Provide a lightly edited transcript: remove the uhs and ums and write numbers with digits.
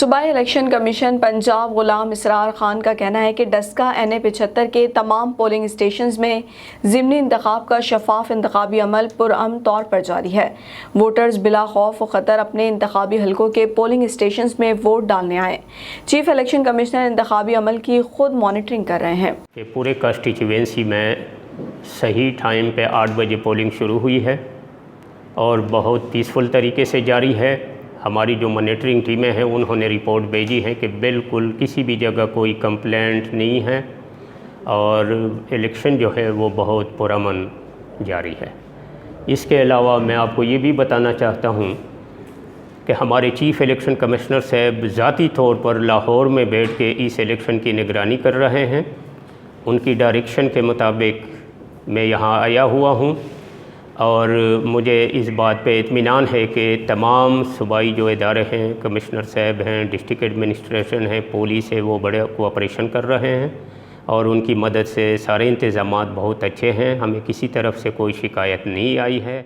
صوبائی election commission Punjab Ghulam اسرار خان کا کہنا ہے کہ ڈسکہ NA-75 کے تمام پولنگ اسٹیشنز میں ضمنی انتخاب کا شفاف انتخابی عمل پرامن طور پر جاری ہے۔ ووٹرز بلا خوف و خطر اپنے انتخابی حلقوں کے پولنگ اسٹیشنز میں ووٹ ڈالنے آئیں۔ چیف الیکشن کمشنر انتخابی عمل کی خود مانیٹرنگ کر رہے ہیں۔ پورے کانسٹیچوئنسی میں صحیح ٹائم پہ 8 بجے پولنگ شروع ہوئی ہے اور بہت پیسفل طریقے سے جاری ہے۔ ہماری جو مانیٹرنگ ٹیمیں ہیں انہوں نے رپورٹ بھیجی ہے کہ بالکل کسی بھی جگہ کوئی کمپلینٹ نہیں ہے اور الیکشن جو ہے وہ بہت پرامن جاری ہے۔ اس کے علاوہ میں آپ کو یہ بھی بتانا چاہتا ہوں کہ ہمارے چیف الیکشن کمشنر صاحب ذاتی طور پر لاہور میں بیٹھ کے اس الیکشن کی نگرانی کر رہے ہیں۔ ان کی ڈائریکشن کے مطابق میں یہاں آیا ہوا ہوں اور مجھے اس بات پہ اطمینان ہے کہ تمام صوبائی جو ادارے ہیں، کمشنر صاحب ہیں، ڈسٹرکٹ ایڈمنسٹریشن ہے، پولیس ہے، وہ بڑے کوآپریشن کر رہے ہیں اور ان کی مدد سے سارے انتظامات بہت اچھے ہیں۔ ہمیں کسی طرف سے کوئی شکایت نہیں آئی ہے۔